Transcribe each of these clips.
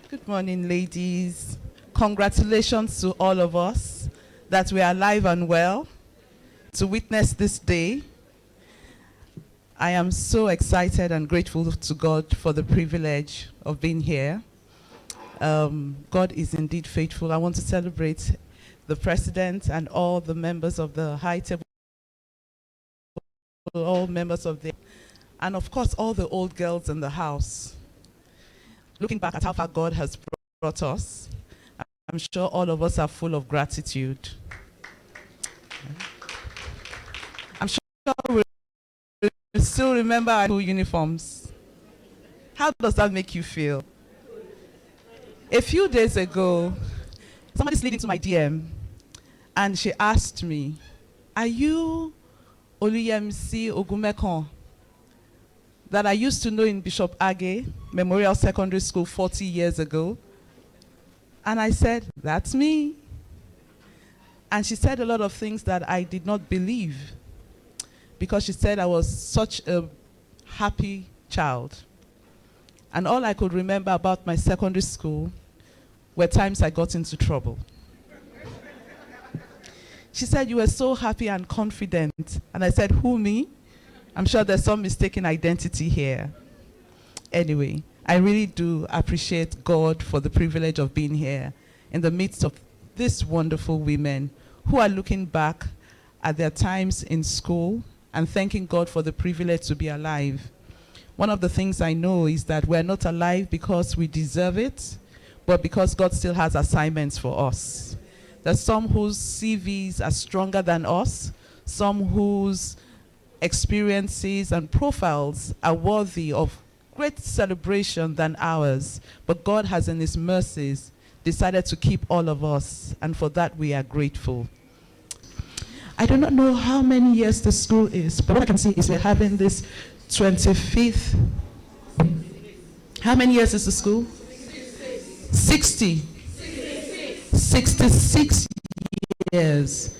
Good morning, ladies. Congratulations to all of us that we are alive and well to witness this day. I am so excited and grateful to God for the privilege of being here. God is indeed faithful. I want to celebrate the president and all the members of the high table, all members of the, and of course all the old girls in the house. Looking back at how far God has brought us, I'm sure all of us are full of gratitude. I'm sure we still remember our school uniforms. How does that make you feel? A few days ago, somebody slid into my DM and she asked me, "Are you Oluyemisi Ogumekon that I used to know in Bishop Age Memorial Secondary School 40 years ago?" And I said, "That's me." And she said a lot of things that I did not believe, because she said I was such a happy child. And all I could remember about my secondary school were times I got into trouble. She said, "You were so happy and confident." And I said, "Who, me?" I'm sure there's some mistaken identity here. Anyway, I really do appreciate God for the privilege of being here in the midst of these wonderful women who are looking back at their times in school and thanking God for the privilege to be alive. One of the things I know is that we're not alive because we deserve it, but because God still has assignments for us. There's some whose CVs are stronger than us, some whose experiences and profiles are worthy of great celebration than ours, but God has in his mercies decided to keep all of us, and for that we are grateful. I do not know how many years the school is, but what I can see is we're having this 25th. How many years is the school? 60. 66 years.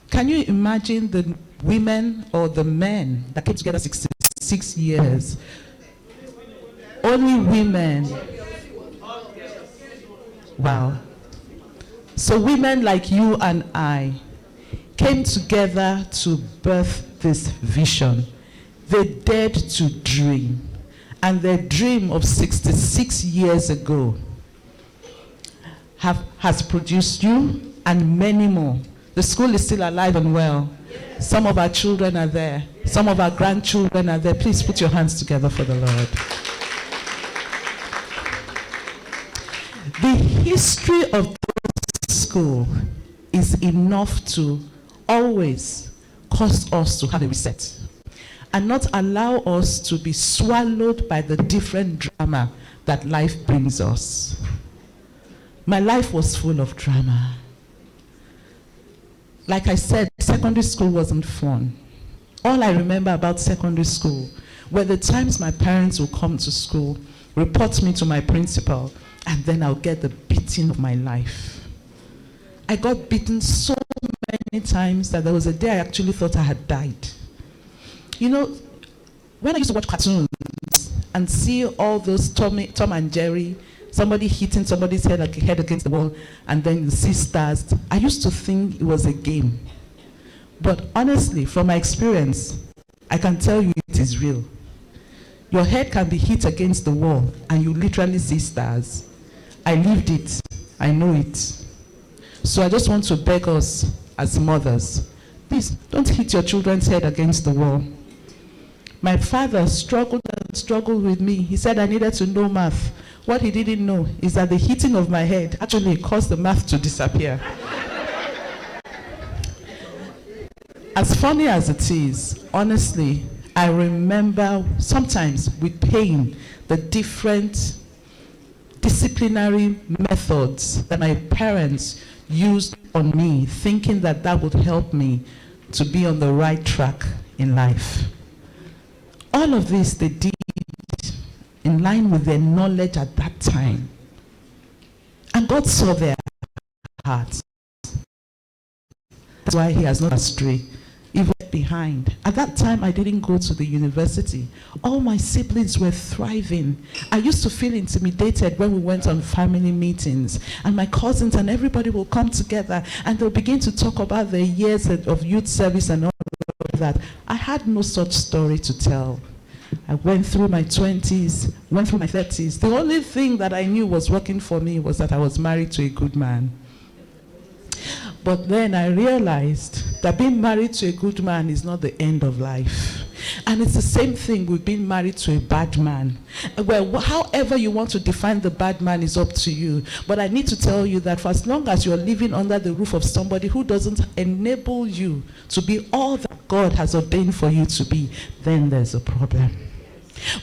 Can you imagine the women or the men that came together 66 years? Only women. Wow. So women like you and I came together to birth this vision. They dared to dream. And their dream of 66 years ago has produced you and many more. The school is still alive and well. Some of our children are there. Some of our grandchildren are there. Please put your hands together for the Lord. The history of the school is enough to always cause us to have a reset and not allow us to be swallowed by the different drama that life brings us. My life was full of drama. Like I said, secondary school wasn't fun. All I remember about secondary school were the times my parents would come to school, report me to my principal, and then I'll get the beating of my life. I got beaten so many times that there was a day I actually thought I had died. You know, when I used to watch cartoons and see all those Tom and Jerry, somebody hitting somebody's head against the wall, and then you see stars, I used to think it was a game. But honestly, from my experience, I can tell you it is real. Your head can be hit against the wall, and you literally see stars. I lived it. I know it. So I just want to beg us as mothers, please don't hit your children's head against the wall. My father struggled and struggled with me. He said I needed to know math. What he didn't know is that the hitting of my head actually caused the math to disappear. As funny as it is, honestly, I remember sometimes with pain the different disciplinary methods that my parents used on me, thinking that that would help me to be on the right track in life. All of this they did in line with their knowledge at that time. And God saw their hearts. That's why he has not astray. even behind. At that time, I didn't go to the university. All my siblings were thriving. I used to feel intimidated when we went on family meetings, and my cousins and everybody will come together and they'll begin to talk about their years of youth service and all of that. I had no such story to tell. I went through my 20s, went through my 30s. The only thing that I knew was working for me was that I was married to a good man. But then I realized that being married to a good man is not the end of life. And it's the same thing with being married to a bad man. Well, however you want to define the bad man is up to you. But I need to tell you that for as long as you're living under the roof of somebody who doesn't enable you to be all that God has ordained for you to be, then there's a problem.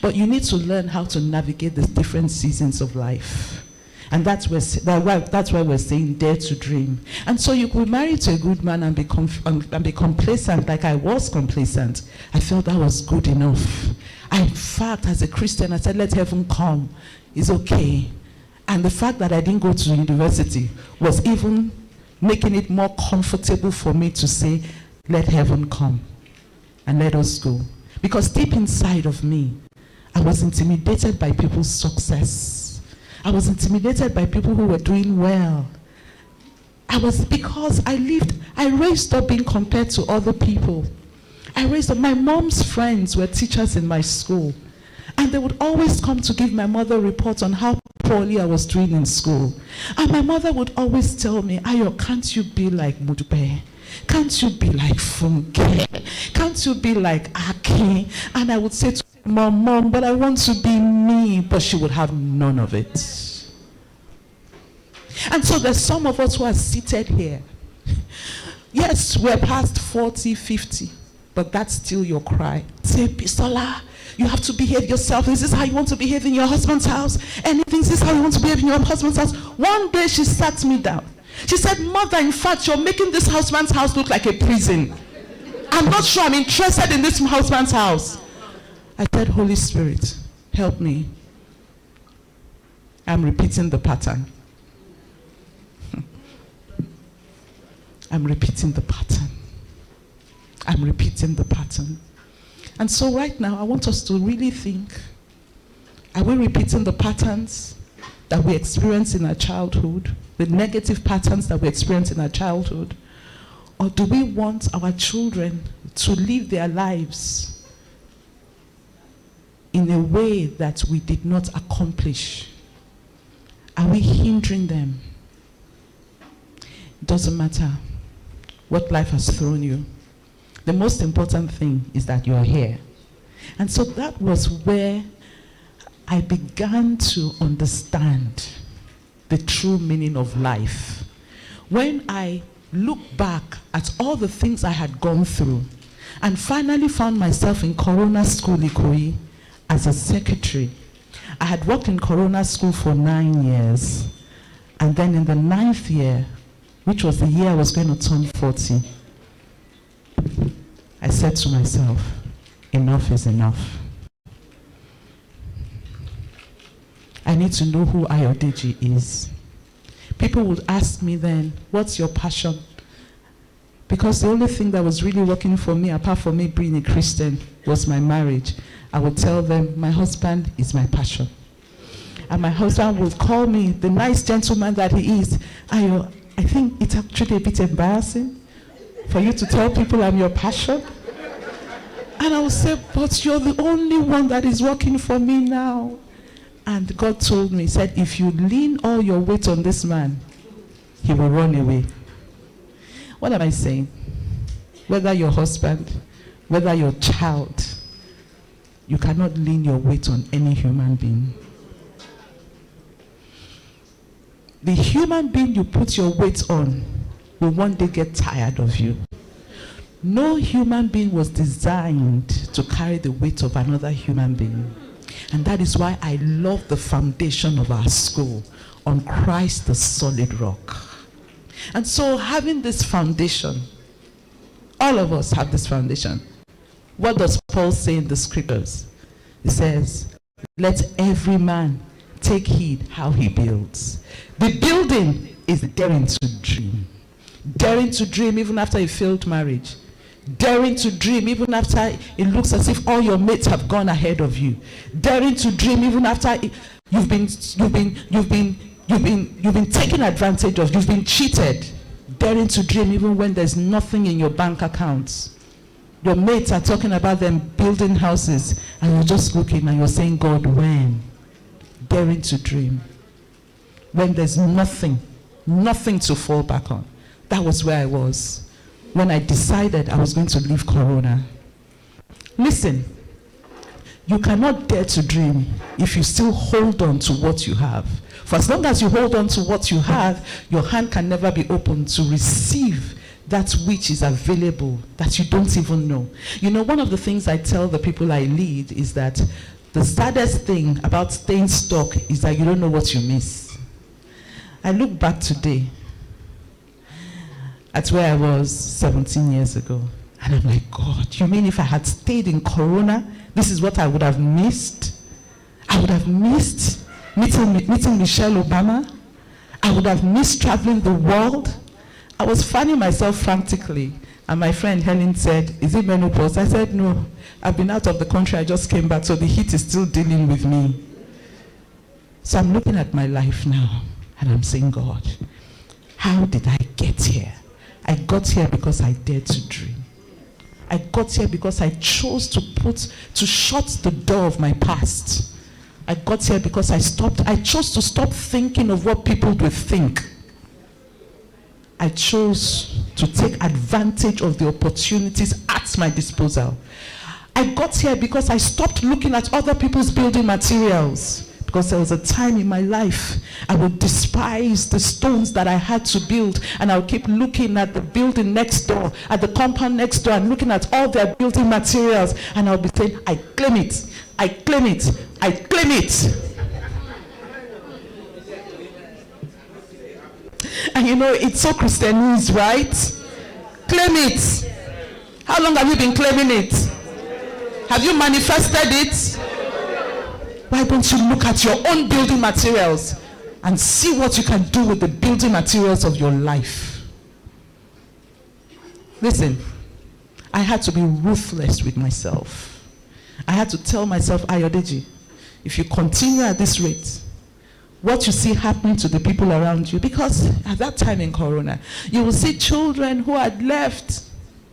But you need to learn how to navigate the different seasons of life. And that's why we're saying dare to dream. And so you could marry to a good man and be complacent, like I was complacent. I felt that was good enough. In fact, as a Christian, I said, let heaven come. It's okay. And the fact that I didn't go to university was even making it more comfortable for me to say, let heaven come and let us go. Because deep inside of me, I was intimidated by people's success. I was intimidated by people who were doing well. Because I raised up being compared to other people. My mom's friends were teachers in my school. And they would always come to give my mother reports on how poorly I was doing in school. And my mother would always tell me, Ayo, can't you be like Megbope? Can't you be like Funke? Can't you be like Aki? And I would say to Mom, but I want to be me. But she would have none of it. And so there's some of us who are seated here. Yes, we're past 40, 50. But that's still your cry. Say, Bisola, you have to behave yourself. Is this how you want to behave in your husband's house? Anything, is this how you want to behave in your husband's house? One day she sat me down. She said, Mother, in fact, you're making this husband's house look like a prison. I'm not sure I'm interested in this husband's house. I said, Holy Spirit, help me. I'm repeating the pattern. I'm repeating the pattern. I'm repeating the pattern. And so right now, I want us to really think, are we repeating the patterns that we experienced in our childhood, the negative patterns that we experienced in our childhood? Or do we want our children to live their lives in a way that we did not accomplish? Are we hindering them? It doesn't matter what life has thrown you. The most important thing is that you're here. And so that was where I began to understand the true meaning of life. When I look back at all the things I had gone through and finally found myself in Corona School, Ikoyi, as a secretary. I had worked in Corona School for 9 years. And then in the 9th year, which was the year I was going to turn 40, I said to myself, enough is enough. I need to know who Ayodeji is. People would ask me then, what's your passion? Because the only thing that was really working for me, apart from me being a Christian, was my marriage. I would tell them, my husband is my passion. And my husband would call me, the nice gentleman that he is, Ayo, I think it's actually a bit embarrassing for you to tell people I'm your passion. And I would say, but you're the only one that is working for me now. And God told me, he said, if you lean all your weight on this man, he will run away. What am I saying? Whether your husband, whether your child, you cannot lean your weight on any human being. The human being you put your weight on will one day get tired of you. No human being was designed to carry the weight of another human being. And that is why I love the foundation of our school, on Christ the solid rock. And so having this foundation, all of us have this foundation. What does Paul say in the scriptures? He says, let every man take heed how he builds. The building is daring to dream. Daring to dream even after a failed marriage. Daring to dream even after it looks as if all your mates have gone ahead of you. Daring to dream even after you've been taken advantage of, you've been cheated. Daring to dream even when there's nothing in your bank accounts. Your mates are talking about them building houses and you're just looking and you're saying, God, when? Daring to dream. When there's nothing to fall back on. That was where I was when I decided I was going to leave Corona. Listen, you cannot dare to dream if you still hold on to what you have. For as long as you hold on to what you have, your hand can never be open to receive that which is available that you don't even know. You know, one of the things I tell the people I lead is that the saddest thing about staying stuck is that you don't know what you miss. I look back today at where I was 17 years ago, and I'm like, God, you mean if I had stayed in Corona, this is what I would have missed? I would have missed meeting Michelle Obama. I would have missed traveling the world. I was fanning myself frantically, and my friend Helen said, is it menopause? I said, no, I've been out of the country, I just came back, so the heat is still dealing with me. So I'm looking at my life now, and I'm saying, God, how did I get here? I got here because I dared to dream. I got here because I chose to shut the door of my past. I got here because I chose to stop thinking of what people would think. I chose to take advantage of the opportunities at my disposal. I got here because I stopped looking at other people's building materials. Because there was a time in my life I would despise the stones that I had to build, and I would keep looking at the building next door, at the compound next door, and looking at all their building materials, and I would be saying, I claim it, I claim it, I claim it. And you know, it's so Christianese, right? Claim it. How long have you been claiming it? Have you manifested it? Why don't you look at your own building materials and see what you can do with the building materials of your life? Listen, I had to be ruthless with myself. I had to tell myself, Ayodeji, if you continue at this rate, what you see happening to the people around you, because at that time in Corona, you will see children who had left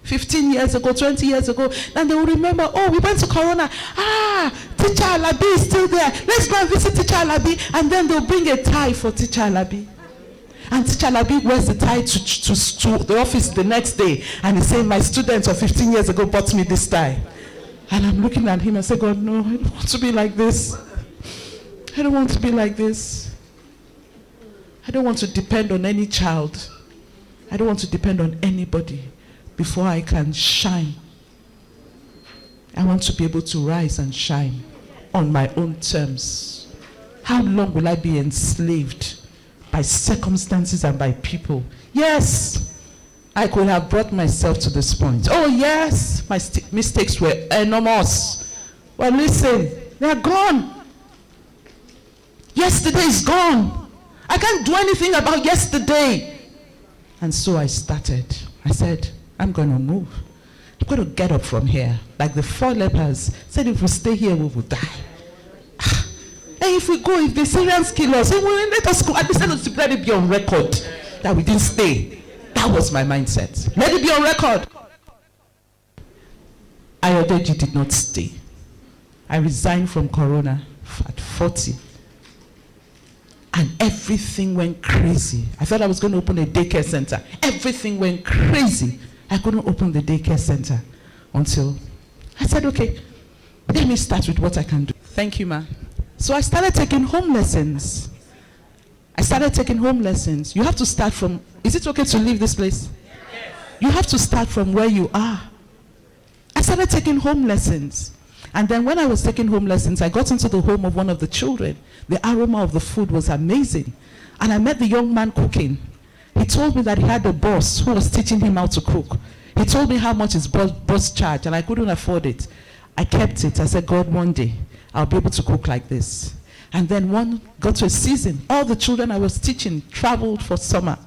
15 years ago, 20 years ago, and they will remember, oh, we went to Corona. Teacher Alabi is still there. Let's go and visit Teacher Alabi. And then they'll bring a tie for Teacher Alabi. And Teacher Alabi wears the tie to the office the next day. And he's saying, my students of 15 years ago bought me this tie. And I'm looking at him and say, God, no, I don't want to be like this. I don't want to be like this. I don't want to depend on any child. I don't want to depend on anybody. Before I can shine, I want to be able to rise and shine on my own terms. How long will I be enslaved by circumstances and by people? Yes, I could have brought myself to this point. Oh yes, my mistakes were enormous. But listen, they are gone. Yesterday is gone. I can't do anything about yesterday. And so I started. I said, I'm going to move. I'm going to get up from here. Like the 4 lepers said, if we stay here, we will die. And if we go, if the Syrians kill us, let us go. At least let it be on record that we didn't stay. That was my mindset. Let it be on record. Ayodeji did not stay. I resigned from Corona at 40. And everything went crazy. I thought I was going to open a daycare center. Everything went crazy. I couldn't open the daycare center until I said, okay, let me start with what I can do. Thank you, ma. So I started taking home lessons. You have to start from, is it okay to leave this place? Yes. You have to start from where you are. I started taking home lessons. And then when I was taking home lessons, I got into the home of one of the children. The aroma of the food was amazing. And I met the young man cooking. He told me that he had a boss who was teaching him how to cook. He told me how much his boss charged, and I couldn't afford it. I kept it. I said, God, one day, I'll be able to cook like this. And then one got to a season. All the children I was teaching traveled for summer,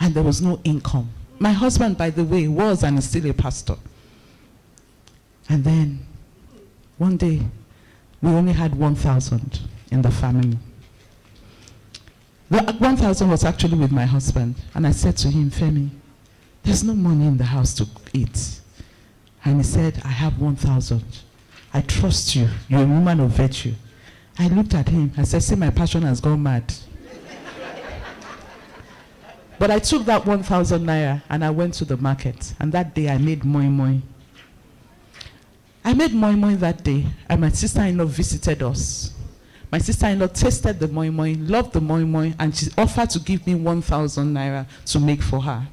and there was no income. my husband, by the way, was and is still a pastor. And then one day, we only had 1,000 in the family. The 1,000 was actually with my husband. And I said to him, Femi, there's no money in the house to eat. And he said, I have 1,000. I trust you. You're a woman of virtue. I looked at him. I said, see, my passion has gone mad. But I took that 1,000 naira and I went to the market. And that day I made moi moi. I made moi moi that day, and my sister-in-law visited us. My sister-in-law tasted the moi moi, loved the moi moi, and she offered to give me 1,000 naira to make for her.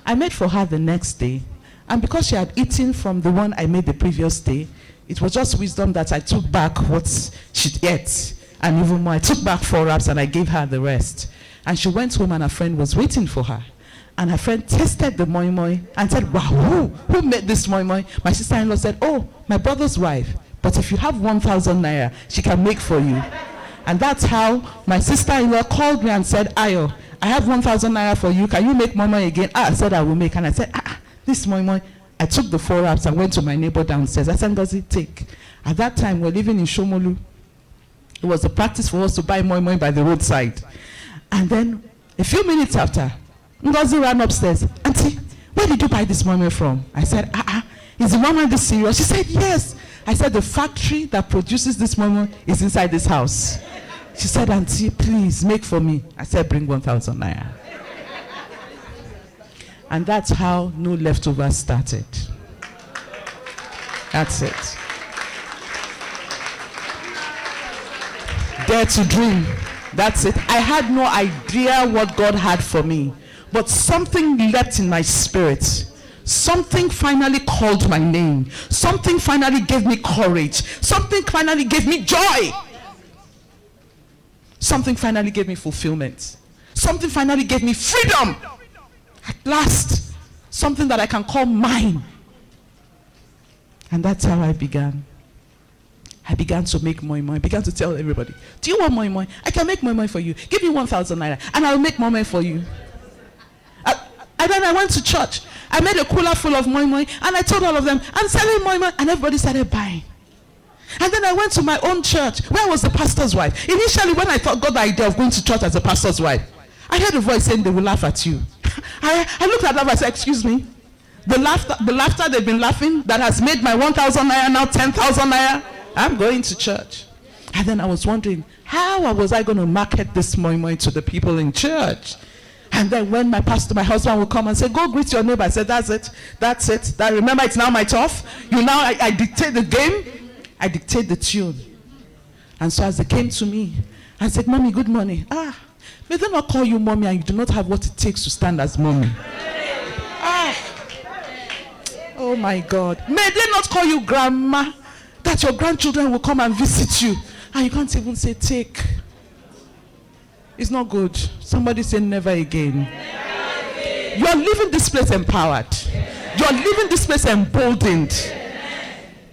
I made for her the next day, and because she had eaten from the one I made the previous day, it was just wisdom that I took back what she'd ate, and even more, I took back 4 wraps and I gave her the rest. And she went home and her friend was waiting for her. And her friend tasted the moi moi and said, wow, who made this moi moi? My sister-in-law said, oh, my brother's wife. But if you have 1,000 naira, she can make for you. And that's how my sister-in-law called me and said, Ayo, I have 1,000 naira for you. Can you make moi moi again? I said, I will make. And I said, this moi moi. I took the 4 wraps and went to my neighbor downstairs. I said, Ngozi, take. At that time, we're living in Shomolu. It was a practice for us to buy moi moi by the roadside. And then, a few minutes after, Ngozi ran upstairs. Auntie, where did you buy this moi moi from? I said, is the moi moi this serious? She said, yes. I said, the factory that produces this moi moi is inside this house. She said, Auntie, please make for me. I said, bring 1,000 naira. And that's how No Leftovers started. That's it. Dare to dream. That's it. I had no idea what God had for me. But something leapt in my spirit. Something finally called my name. Something finally gave me courage. Something finally gave me joy. Something finally gave me fulfillment. Something finally gave me freedom. At last, something that I can call mine. And that's how I began. I began to make moi moi. I began to tell everybody, do you want moi moi? I can make moi moi for you. Give me 1,000 naira and I'll make moi moi for you. And then I went to church. I made a cooler full of moi moi and I told all of them, I'm selling moi moi, and everybody started buying. And then I went to my own church. Where was the pastor's wife? Initially, when I got the idea of going to church as a pastor's wife, I heard a voice saying they will laugh at you. I looked at them and said, excuse me, the laughter they've been laughing that has made my 1,000 naira now 10,000 naira. I'm going to church. And then I was wondering, how was I going to market this moi moi to the people in church? And then when my husband would come and say, go greet your neighbor. I said, that's it. Remember, it's now my turf. I dictate the game. I dictate the tune. And so as they came to me, I said, Mommy, good morning. May they not call you mommy and you do not have what it takes to stand as mommy. Oh my God. May they not call you grandma, that your grandchildren will come and visit you. And you can't even say take. It's not good. Somebody say never again. Never again. You're leaving this place empowered. You're leaving this place emboldened.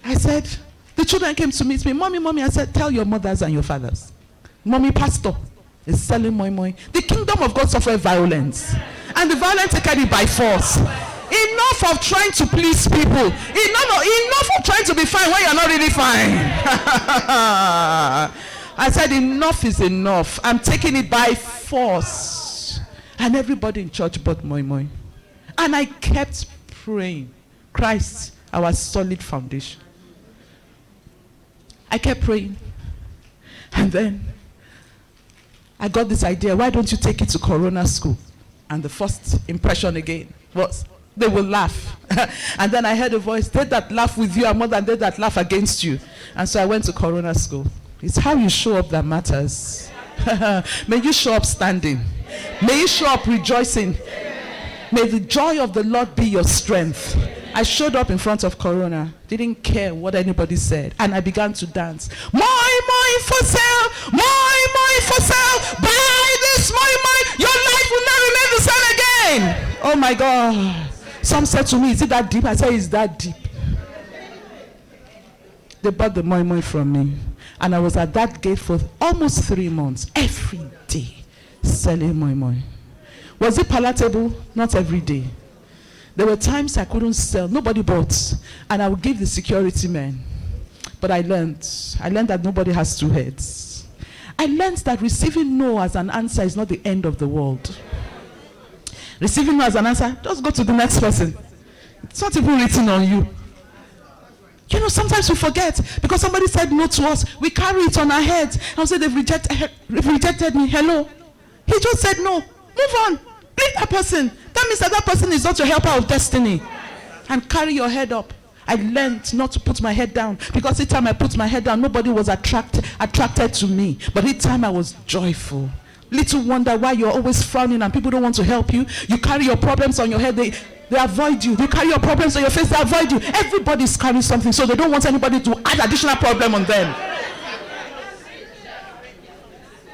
I said, the children came to meet me. Mommy, I said, tell your mothers and your fathers. Mommy pastor is selling moi moi. The kingdom of God suffered violence. And the violence taken it by force. Enough of trying to please people. Enough of trying to be fine when you're not really fine. I said, enough is enough. I'm taking it by force. And everybody in church bought moi moi. And I kept praying. Christ, our solid foundation. I kept praying. And then I got this idea, why don't you take it to Corona School? And the first impression again was, they will laugh. And then I heard a voice, they that laugh with you are more than they that laugh against you. And so I went to Corona School. It's how you show up that matters. May you show up standing. May you show up rejoicing. May the joy of the Lord be your strength. I showed up in front of Corona, didn't care what anybody said, and I began to dance. Moi moi for sale, moi moi for sale, buy this moi moi, your life will not remain the same again. Oh my God. Some said to me, is it that deep? I said, it's that deep. They bought the moi moi from me, and I was at that gate for almost 3 months, every day, selling moi moi. Was it palatable? Not every day. There were times I couldn't sell, nobody bought, and I would give the security men. But I learned that nobody has two heads. I learned that receiving no as an answer is not the end of the world. Receiving no as an answer, just go to the next person. It's not even written on you. You know, sometimes we forget because somebody said no to us. We carry it on our heads. I say they've rejected me. Hello. He just said no. Move on. Leave that person. That means that person is not your helper of destiny. And carry your head up. I learned not to put my head down because each time I put my head down, nobody was attracted to me. But each time I was joyful. Little wonder why you're always frowning and people don't want to help you. You carry your problems on your head. They avoid you. You carry your problems on your face. They avoid you. Everybody's carrying something, so they don't want anybody to add additional problem on them.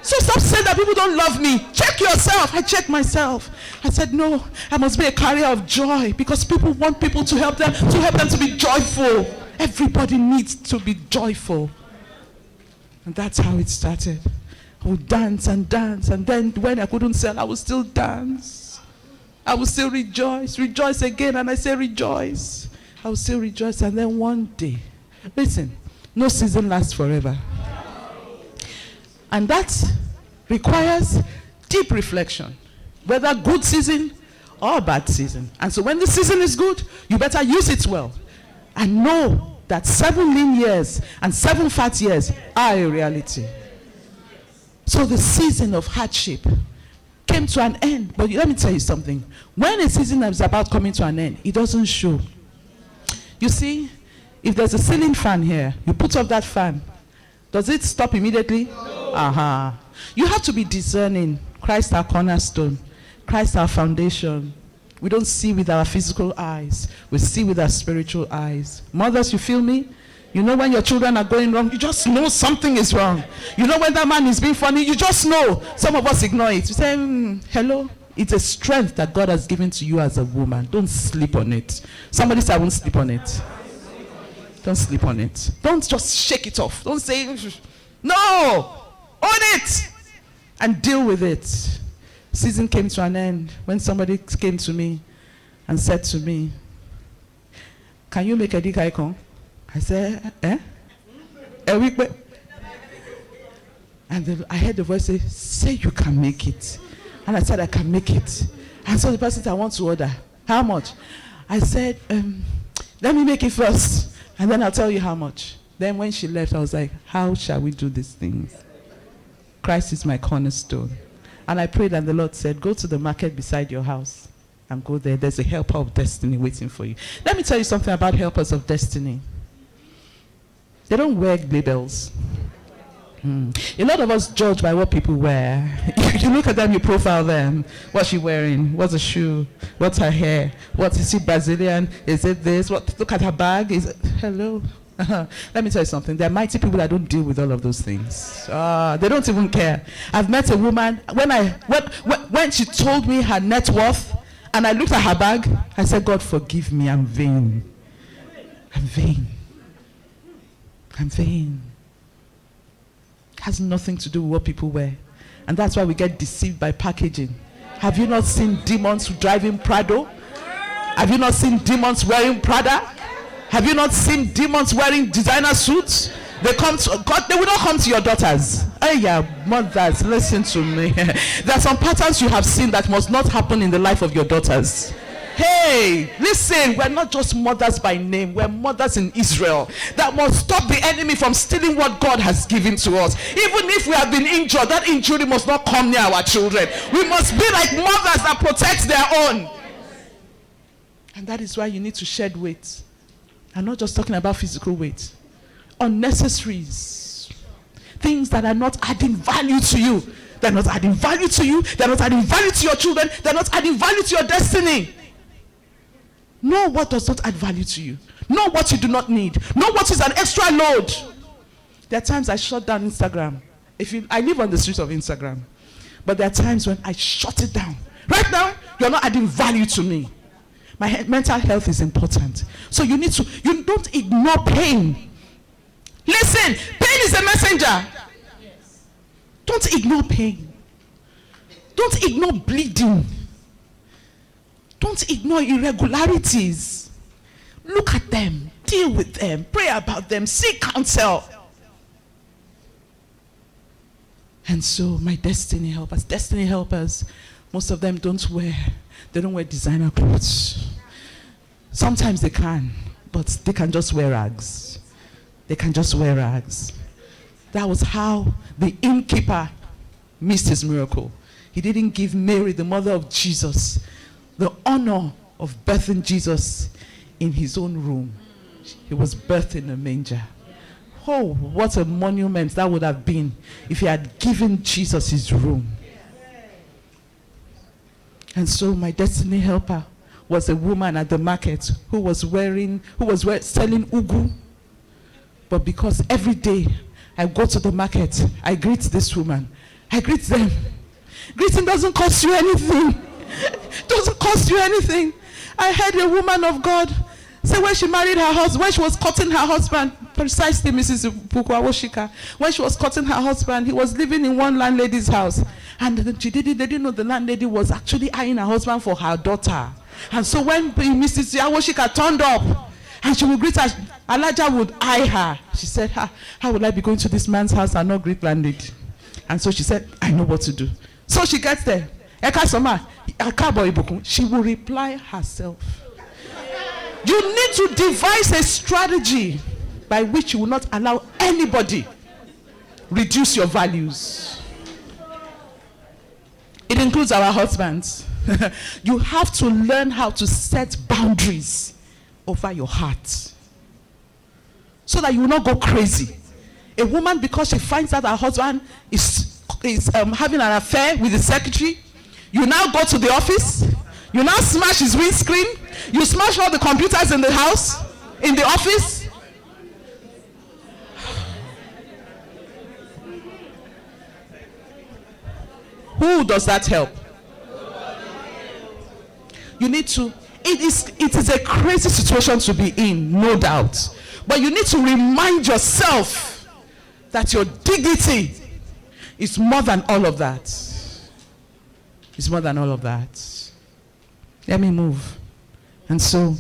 So stop saying that people don't love me. Check yourself. I checked myself. I said, no, I must be a carrier of joy because people want people to help them to be joyful. Everybody needs to be joyful. And that's how it started. I would dance and dance, and then when I couldn't sell, I would still dance. I would still rejoice again, and I say rejoice. I would still rejoice, and then one day, listen, no season lasts forever. And that requires deep reflection, whether good season or bad season. And so when the season is good, you better use it well. And know that 7 lean years and 7 fat years are a reality. So the season of hardship came to an end. But let me tell you something. When a season is about coming to an end, it doesn't show. You see, if there's a ceiling fan here, you put off that fan. Does it stop immediately? No. You have to be discerning. Christ our cornerstone. Christ our foundation. We don't see with our physical eyes. We see with our spiritual eyes. Mothers, you feel me? You know when your children are going wrong, you just know something is wrong. You know when that man is being funny, you just know. Some of us ignore it. You say, hello? It's a strength that God has given to you as a woman. Don't sleep on it. Somebody say, I won't sleep on it. Don't sleep on it. Don't just shake it off. Don't say, no! Own it! And deal with it. Season came to an end when somebody came to me and said to me, can you make a dik icon? I said, a week. And I heard the voice say you can make it. And I said, I can make it. And so the person said, I want to order. How much? I said, let me make it first. And then I'll tell you how much. Then when she left, I was like, how shall we do these things? Christ is my cornerstone. And I prayed and the Lord said, go to the market beside your house and go there. There's a helper of destiny waiting for you. Let me tell you something about helpers of destiny. They don't wear labels. A lot of us judge by what people wear. You look at them, you profile them. What's she wearing? What's the shoe? What's her hair? What is she Brazilian? Is it this? What? Look at her bag. Is it? Hello. Let me tell you something. There are mighty people that don't deal with all of those things. They don't even care. I've met a woman when she told me her net worth, and I looked at her bag. I said, God, forgive me. I'm vain. I'm vain. I'm vain. Has nothing to do with what people wear. And that's why we get deceived by packaging. Have you not seen demons driving Prado? Have you not seen demons wearing Prada? Have you not seen demons wearing designer suits? They come to God, they will not come to your daughters. Hey, yeah, mothers, listen to me. There are some patterns you have seen that must not happen in the life of your daughters. Hey, listen, we're not just mothers by name, we're mothers in Israel that must stop the enemy from stealing what God has given to us. Even if we have been injured, that injury must not come near our children. We must be like mothers that protect their own. And that is why you need to shed weight. I'm not just talking about physical weight. Unnecessaries. Things that are not adding value to you. They're not adding value to you. They're not adding value to your children. They're not adding value to your destiny. Know what does not add value to you. Know what you do not need. Know what is an extra load. There are times I shut down Instagram. I live on the streets of Instagram. But there are times when I shut it down. Right now, you're not adding value to me. My mental health is important. So you don't ignore pain. Listen, pain is a messenger. Don't ignore pain. Don't ignore bleeding. Don't ignore irregularities. Look at them, deal with them, pray about them, seek counsel. And so my destiny helpers, most of them don't wear designer clothes. Sometimes they can, but they can just wear rags. They can just wear rags. That was how the innkeeper missed his miracle. He didn't give Mary, the mother of Jesus, the honor of birthing Jesus in his own room. He was birthed in a manger. Oh, what a monument that would have been if he had given Jesus his room. And so my destiny helper was a woman at the market who was selling ugu. But because every day I go to the market, I greet this woman. I greet them. Greeting doesn't cost you anything. Doesn't cost you anything. I heard a woman of God say when she married her husband, when she was courting her husband, precisely Mrs. Pukwawoshika, when she was courting her husband, he was living in one landlady's house. And they didn't know the landlady was actually eyeing her husband for her daughter. And so when Mrs. Awoshika turned up, and she would greet her, Elijah would eye her. She said, how would I be going to this man's house and not greet landlady? And so she said, I know what to do. So she gets there. She will reply herself. You need to devise a strategy by which you will not allow anybody reduce your values. It includes our husbands. You have to learn how to set boundaries over your heart so that you will not go crazy. A woman, because she finds out her husband is having an affair with the secretary, you now go to the office, you now smash his windscreen, you smash all the computers in the house, in the office. Who does that help? You need to, it is a crazy situation to be in, no doubt. But you need to remind yourself that your dignity is more than all of that. It's more than all of that. Let me move. And so,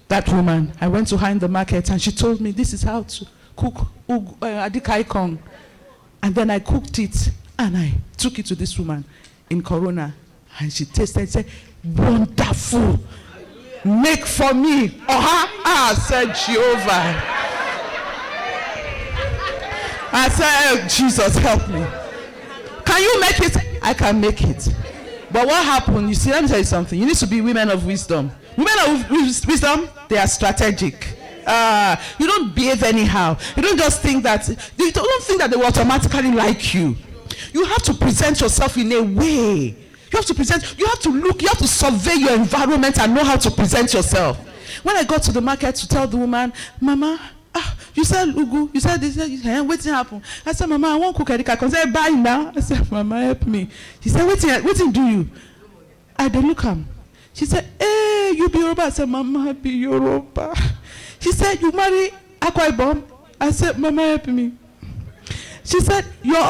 that woman, I went to her in the market and she told me this is how to cook adikaikong. And then I cooked it and I took it to this woman in Corona. And she tasted and said, wonderful. Make for me. I said, Jehovah. I said, Jesus, help me. Can you make it? I can make it. But what happened? You see, let me tell you something. You need to be women of wisdom. Women of wisdom, they are strategic. You don't behave anyhow. You don't just think that, they don't think that they will automatically like you. You have to present yourself in a way. You have to present, you have to look, you have to survey your environment and know how to present yourself. When I got to the market to tell the woman, Mama, you said ugu, you said this, what's happened? I said, Mama, I won't cook it. I can say, buy now. I said, Mama, help me. She said, what do you? I didn't look at him. She said, hey, you be Yoruba. I said, Mama, be Yoruba. She said, you marry Akwa Ibom. I said, Mama, help me. She said, your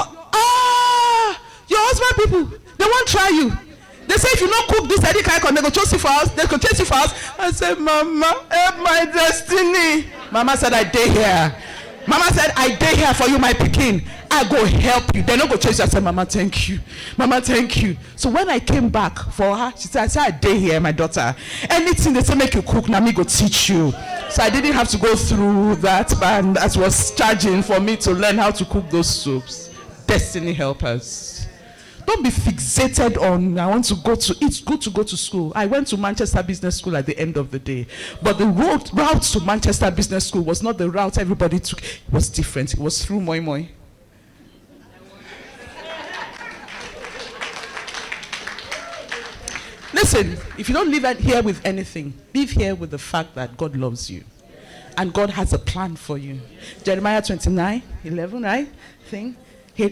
husband people, they won't try you. They say if you don't cook this, they go chase you for us. They go chase you for us. I said, Mama, help my destiny. Mama said, I dare here. Mama said, I dare here for you, my pikin. I go help you. They don't go chase you. I said, Mama, thank you. Mama, thank you. So when I came back for her, she said, I dare here, my daughter. Anything they say make you cook, now me go teach you. So I didn't have to go through that, and that was charging for me to learn how to cook those soups. Destiny helpers. Don't be fixated on, I want to go to, it's good to go to school. I went to Manchester Business School at the end of the day. But the route to Manchester Business School was not the route everybody took. It was different. It was through Moi Moi. Listen, if you don't live here with anything, live here with the fact that God loves you. And God has a plan for you. Jeremiah 29:11, right? Thing.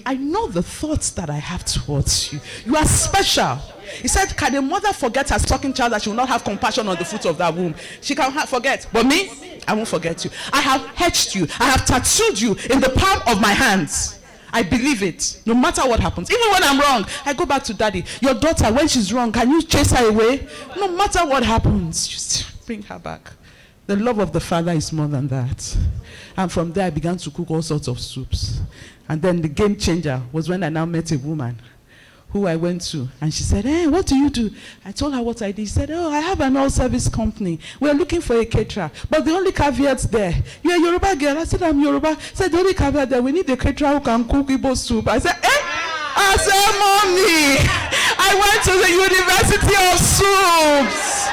I know the thoughts that I have towards you. You are special. He said, can a mother forget her sucking child that she will not have compassion on the fruit of that womb? She can forget. But me, I won't forget you. I have etched you. I have tattooed you in the palm of my hands. I believe it. No matter what happens. Even when I'm wrong, I go back to daddy. Your daughter, when she's wrong, can you chase her away? No matter what happens, you still bring her back. The love of the Father is more than that. And from there, I began to cook all sorts of soups. And then the game changer was when I now met a woman who I went to, and she said, hey, what do you do? I told her what I did. She said, oh, I have an all-service company. We're looking for a caterer. But the only caveat there, you're a Yoruba girl. I said, I'm Yoruba. She said, the only caveat there, we need a caterer who can cook Igbo soup. I said, eh? I said, mommy, I went to the University of Soups.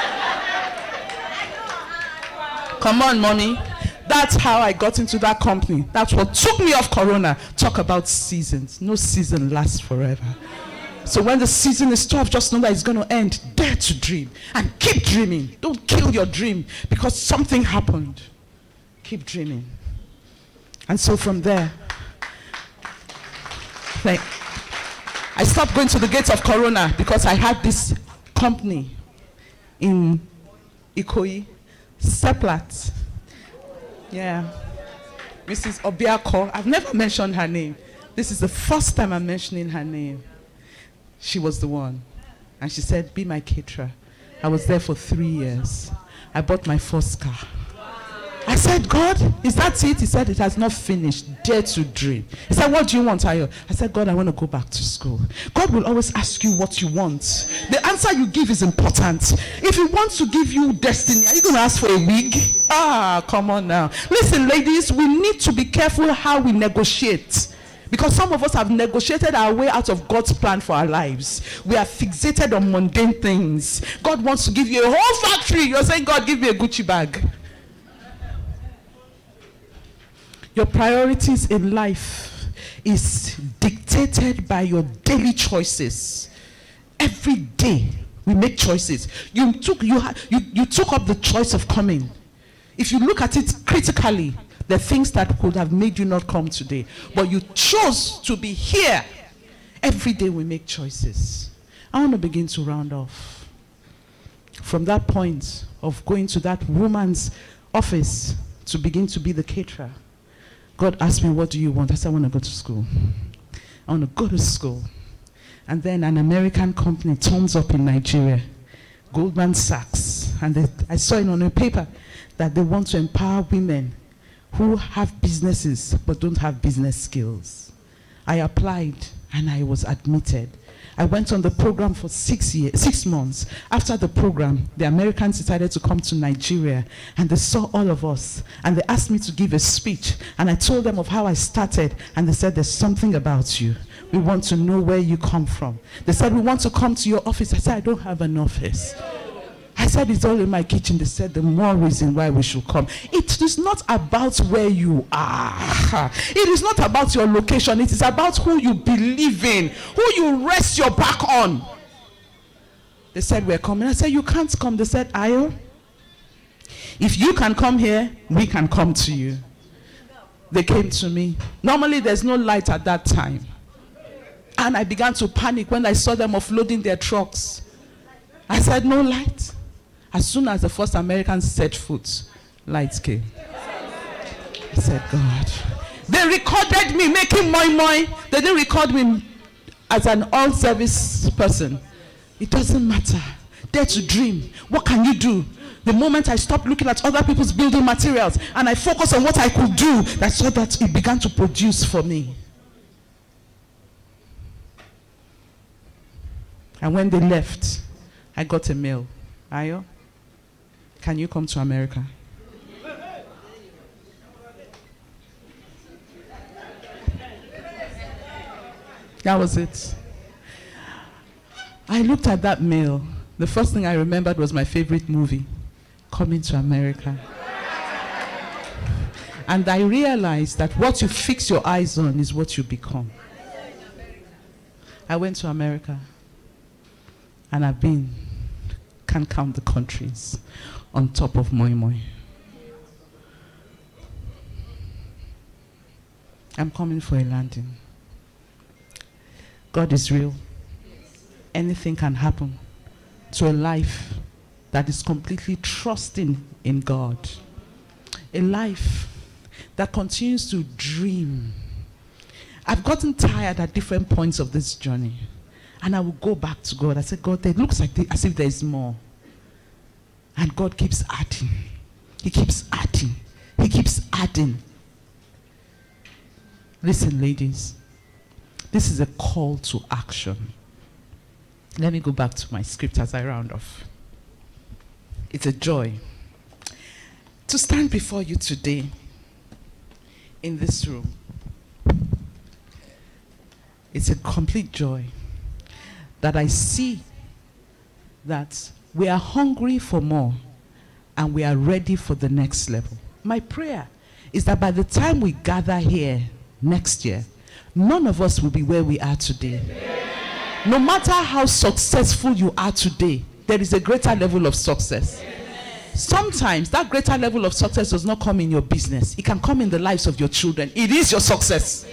Come on, mommy. That's how I got into that company. That's what took me off Corona. Talk about seasons. No season lasts forever. So when the season is tough, just know that it's going to end. Dare to dream and keep dreaming. Don't kill your dream because something happened. Keep dreaming. And so from there, I stopped going to the gates of Corona because I had this company in Ikoyi, Seplat. Yeah. Mrs. Obiako. I've never mentioned her name. This is the first time I'm mentioning her name. She was the one. And she said, be my caterer. I was there for 3 years. I bought my first car. I said, God, is that it? He said, it has not finished. Dare to dream. He said, what do you want, Ayo? I said, God, I want to go back to school. God will always ask you what you want. The answer you give is important. If he wants to give you destiny, are you going to ask for a wig? Ah, come on now. Listen, ladies, we need to be careful how we negotiate. Because some of us have negotiated our way out of God's plan for our lives. We are fixated on mundane things. God wants to give you a whole factory. You're saying, God, give me a Gucci bag. Your priorities in life is dictated by your daily choices. Every day we make choices. You took up the choice of coming. If you look at it critically, the things that could have made you not come today, but you chose to be here. Every day we make choices. I want to begin to round off. From that point of going to that woman's office to begin to be the caterer, God asked me, what do you want? I said, I want to go to school. I want to go to school. And then an American company turns up in Nigeria, Goldman Sachs, and I saw it on a paper that they want to empower women who have businesses but don't have business skills. I applied and I was admitted. I went on the program for 6 months. After the program, the Americans decided to come to Nigeria and they saw all of us and they asked me to give a speech and I told them of how I started and they said, there's something about you. We want to know where you come from. They said, we want to come to your office. I said, I don't have an office. I said, it's all in my kitchen. They said, the more reason why we should come. It is not about where you are. It is not about your location. It is about who you believe in, who you rest your back on. They said, we're coming. I said, you can't come. They said, Ayo, if you can come here, we can come to you. They came to me. Normally, there's no light at that time. And I began to panic when I saw them offloading their trucks. I said, no light. As soon as the first Americans set foot, lights came. I said, God. They recorded me making moi moi. They didn't record me as an all-service person. It doesn't matter. Dare to dream. What can you do? The moment I stopped looking at other people's building materials and I focused on what I could do, that's so that it began to produce for me. And when they left, I got a mail. Ayo, can you come to America? That was it. I looked at that mail. The first thing I remembered was my favorite movie, Coming to America. And I realized that what you fix your eyes on is what you become. I went to America. And I've been, can't count the countries on top of moi moi. I'm coming for a landing. God is real. Anything can happen to a life that is completely trusting in God. A life that continues to dream I've gotten tired at different points of this journey. And I will go back to God. I said, God, it looks like as if there is more. And God keeps adding. He keeps adding. He keeps adding. Listen, ladies. This is a call to action. Let me go back to my script as I round off. It's a joy to stand before you today in this room. It's a complete joy that I see that we are hungry for more and we are ready for the next level. My prayer is that by the time we gather here next year, none of us will be where we are today. No matter how successful you are today, there is a greater level of success. Sometimes that greater level of success does not come in your business. It can come in the lives of your children. It is your success.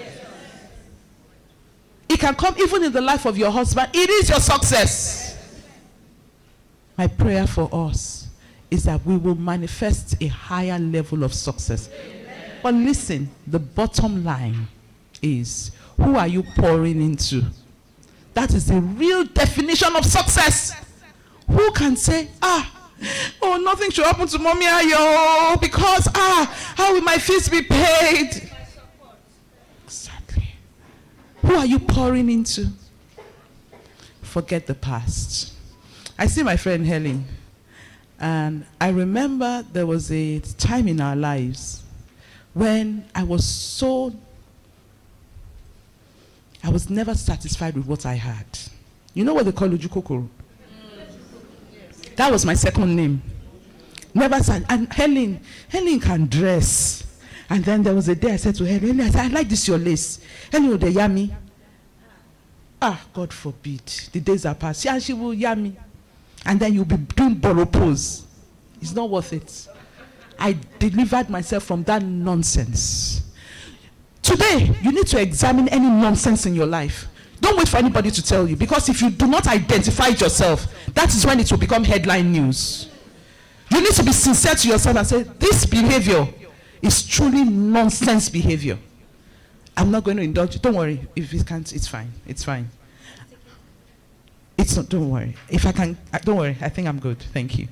It can come even in the life of your husband. It is your success. My prayer for us is that we will manifest a higher level of success. But listen, the bottom line is, who are you pouring into? That is the real definition of success. Who can say, oh, nothing should happen to Mommy Ayo because, how will my fees be paid? Exactly. Who are you pouring into? Forget the past. I see my friend Helen, and I remember there was a time in our lives when I was never satisfied with what I had. You know what they call Ujukokoro? That was my second name. Never said. And Helen can dress. And then there was a day I said to Helen, I said, I like this your lace. Helen, the yummy. God forbid. The days are past. Yeah, she will yummy. And then you'll be doing borrow pose. It's not worth it. I delivered myself from that nonsense. Today, you need to examine any nonsense in your life. Don't wait for anybody to tell you, because if you do not identify it yourself, that is when it will become headline news. You need to be sincere to yourself and say, this behavior is truly nonsense behavior. I'm not going to indulge. Don't worry. If you can't, it's fine. It's fine. It's not, don't worry. If I can, don't worry. I think I'm good. Thank you.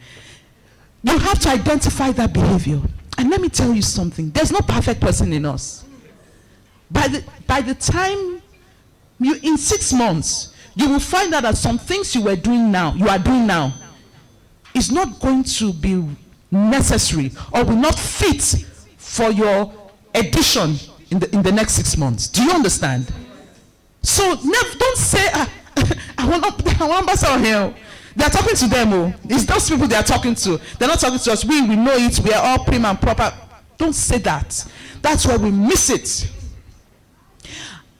You have to identify that behavior. And let me tell you something. There's no perfect person in us. By the time in 6 months, you will find out that some things you are doing now, is not going to be necessary or will not fit for your edition in the next 6 months. Do you understand? So don't say, I want to here. They are talking to them. It's those people they are talking to. They're not talking to us. We know it. We are all prim and proper. Don't say that. That's where we miss it.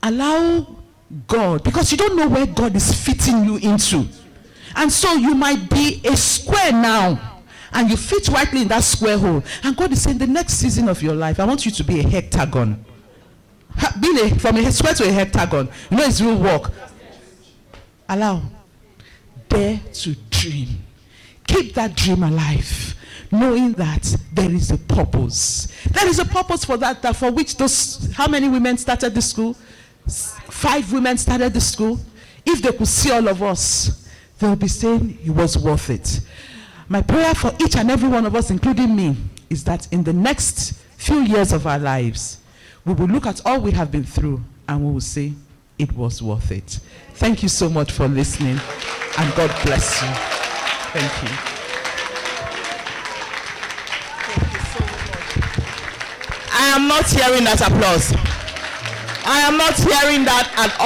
Allow God, because you don't know where God is fitting you into. And so you might be a square now, and you fit rightly in that square hole. And God is saying, the next season of your life, I want you to be a hectagon. Being from a square to a hectagon, you know it's real work. Allow. Dare to dream. Keep that dream alive, knowing that there is a purpose. There is a purpose for that for which how many women started the school? 5 women started the school. If they could see all of us, they'll be saying it was worth it. My prayer for each and every one of us, including me, is that in the next few years of our lives, we will look at all we have been through and we will say it was worth it. Thank you so much for listening, and God bless you. Thank you. Thank you so much. I am not hearing that applause. I am not hearing that at all.